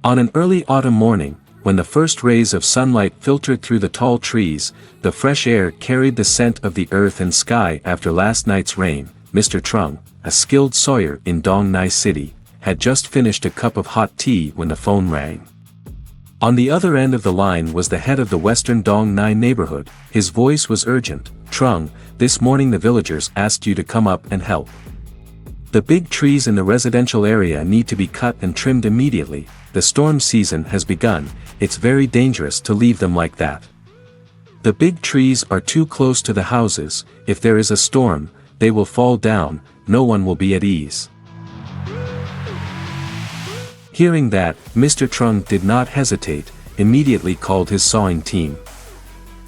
On an early autumn morning, when the first rays of sunlight filtered through the tall trees, the fresh air carried the scent of the earth and sky after last night's rain. Mr. Trung, a skilled sawyer in Dong Nai City, had just finished a cup of hot tea when the phone rang. On the other end of the line was the head of the western Dong Nai neighborhood. His voice was urgent. "Trung, this morning the villagers asked you to come up and help. The big trees in the residential area need to be cut and trimmed immediately. The storm season has begun, it's very dangerous to leave them like that. The big trees are too close to the houses, if there is a storm, they will fall down, no one will be at ease." Hearing that, Mr. Trung did not hesitate, immediately called his sawing team.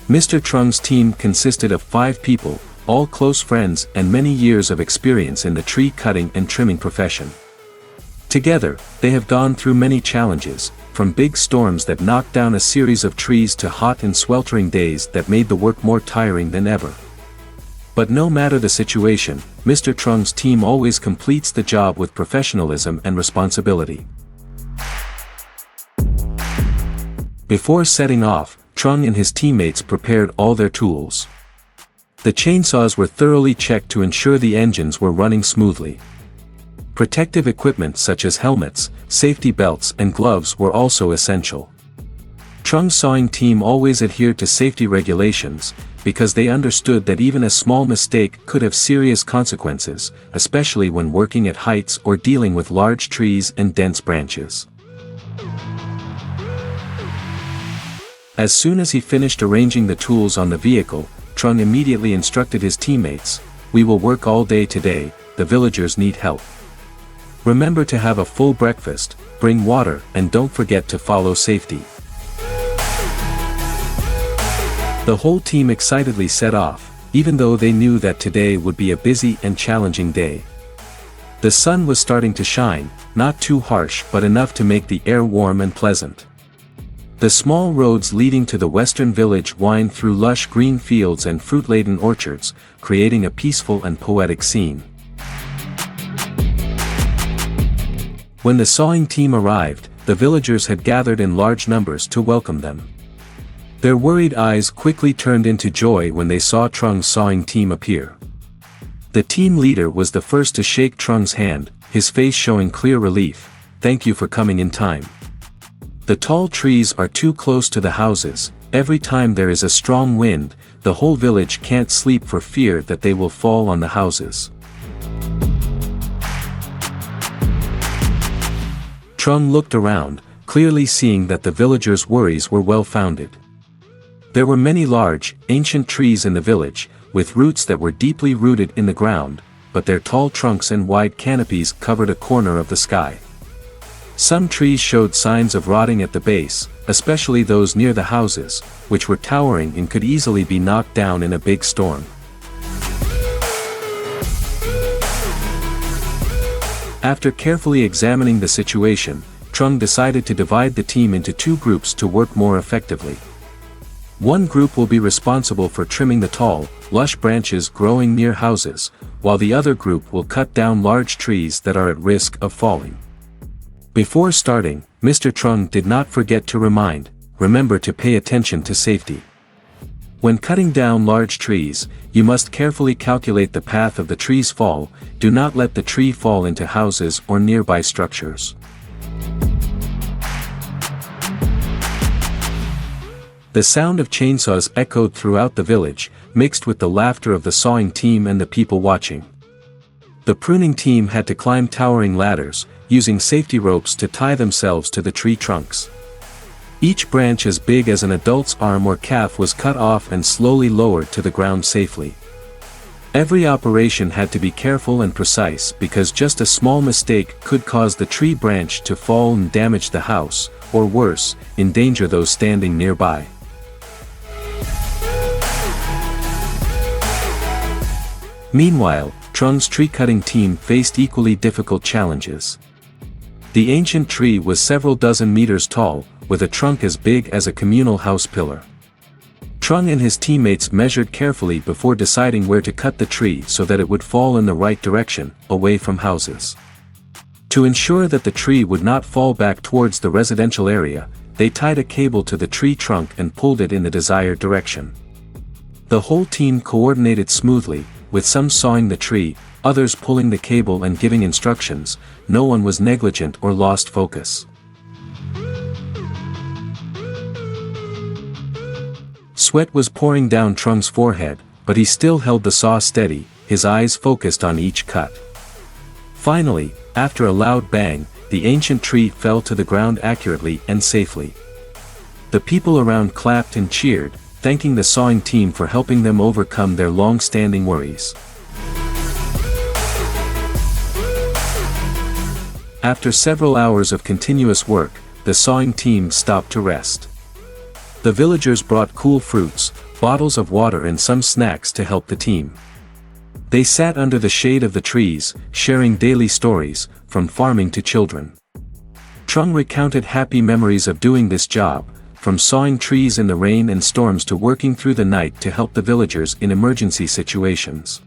Mr. Trung's team consisted of 5 people, all close friends and many years of experience in the tree cutting and trimming profession. Together, they have gone through many challenges, from big storms that knocked down a series of trees to hot and sweltering days that made the work more tiring than ever. But no matter the situation, Mr. Trung's team always completes the job with professionalism and responsibility. Before setting off, Trung and his teammates prepared all their tools. The chainsaws were thoroughly checked to ensure the engines were running smoothly. Protective equipment such as helmets, safety belts and gloves were also essential. Trung's sawing team always adhered to safety regulations, because they understood that even a small mistake could have serious consequences, especially when working at heights or dealing with large trees and dense branches. As soon as he finished arranging the tools on the vehicle, Trung immediately instructed his teammates, "We will work all day today, the villagers need help. Remember to have a full breakfast, bring water and don't forget to follow safety." The whole team excitedly set off, even though they knew that today would be a busy and challenging day. The sun was starting to shine, not too harsh but enough to make the air warm and pleasant. The small roads leading to the western village wind through lush green fields and fruit-laden orchards, creating a peaceful and poetic scene. When the sawing team arrived, the villagers had gathered in large numbers to welcome them. Their worried eyes quickly turned into joy when they saw Trung's sawing team appear. The team leader was the first to shake Trung's hand, his face showing clear relief. "Thank you for coming in time. The tall trees are too close to the houses, every time there is a strong wind, the whole village can't sleep for fear that they will fall on the houses." Trung looked around, clearly seeing that the villagers' worries were well-founded. There were many large, ancient trees in the village, with roots that were deeply rooted in the ground, but their tall trunks and wide canopies covered a corner of the sky. Some trees showed signs of rotting at the base, especially those near the houses, which were towering and could easily be knocked down in a big storm. After carefully examining the situation, Trung decided to divide the team into 2 groups to work more effectively. One group will be responsible for trimming the tall, lush branches growing near houses, while the other group will cut down large trees that are at risk of falling. Before starting, Mr. Trung did not forget to remember to pay attention to safety. When cutting down large trees, you must carefully calculate the path of the tree's fall, do not let the tree fall into houses or nearby structures. The sound of chainsaws echoed throughout the village, mixed with the laughter of the sawing team and the people watching. The pruning team had to climb towering ladders, using safety ropes to tie themselves to the tree trunks. Each branch as big as an adult's arm or calf was cut off and slowly lowered to the ground safely. Every operation had to be careful and precise because just a small mistake could cause the tree branch to fall and damage the house, or worse, endanger those standing nearby. Meanwhile, Trung's tree-cutting team faced equally difficult challenges. The ancient tree was several dozen meters tall, with a trunk as big as a communal house pillar. Trung and his teammates measured carefully before deciding where to cut the tree so that it would fall in the right direction, away from houses. To ensure that the tree would not fall back towards the residential area, they tied a cable to the tree trunk and pulled it in the desired direction. The whole team coordinated smoothly, with some sawing the tree, others pulling the cable and giving instructions. No one was negligent or lost focus. Sweat was pouring down Trung's forehead, but he still held the saw steady, his eyes focused on each cut. Finally, after a loud bang, the ancient tree fell to the ground accurately and safely. The people around clapped and cheered, thanking the sawing team for helping them overcome their long-standing worries. After several hours of continuous work, the sawing team stopped to rest. The villagers brought cool fruits, bottles of water and some snacks to help the team. They sat under the shade of the trees, sharing daily stories, from farming to children. Trung recounted happy memories of doing this job, from sawing trees in the rain and storms to working through the night to help the villagers in emergency situations.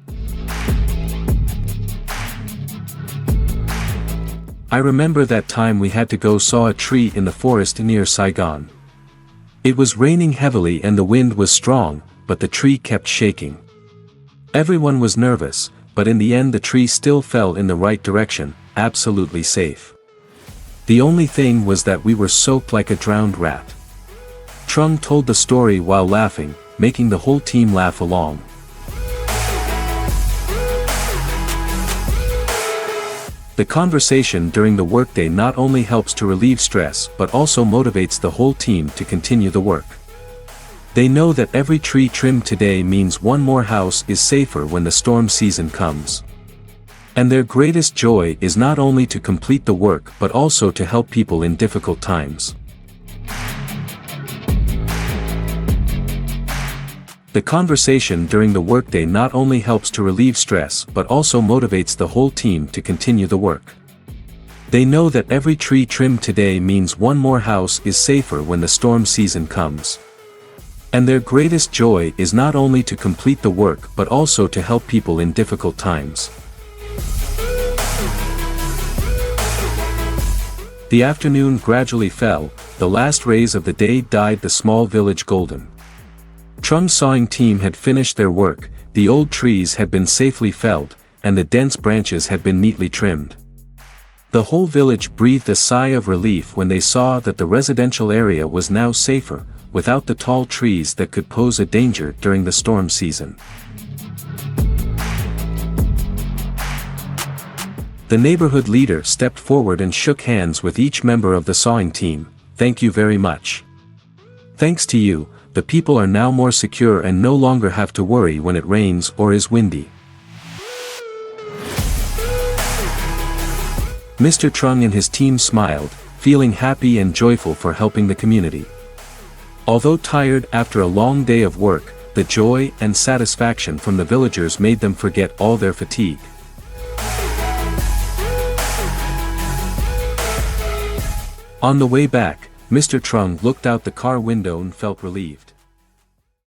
I remember that time we had to go saw a tree in the forest near Saigon. It was raining heavily and the wind was strong, but the tree kept shaking. Everyone was nervous, but in the end the tree still fell in the right direction, absolutely safe. The only thing was that we were soaked like a drowned rat. Trung told the story while laughing, making the whole team laugh along. The conversation during the workday not only helps to relieve stress but also motivates the whole team to continue the work. They know that every tree trimmed today means one more house is safer when the storm season comes. And their greatest joy is not only to complete the work but also to help people in difficult times. The conversation during the workday not only helps to relieve stress but also motivates the whole team to continue the work. They know that every tree trimmed today means one more house is safer when the storm season comes. And their greatest joy is not only to complete the work but also to help people in difficult times. The afternoon gradually fell, the last rays of the day dyed the small village golden. Trung's sawing team had finished their work, the old trees had been safely felled, and the dense branches had been neatly trimmed. The whole village breathed a sigh of relief when they saw that the residential area was now safer, without the tall trees that could pose a danger during the storm season. The neighborhood leader stepped forward and shook hands with each member of the sawing team. "Thank you very much. Thanks to you, the people are now more secure and no longer have to worry when it rains or is windy." Mr. Trung and his team smiled, feeling happy and joyful for helping the community. Although tired after a long day of work, the joy and satisfaction from the villagers made them forget all their fatigue. On the way back, Mr. Trung looked out the car window and felt relieved.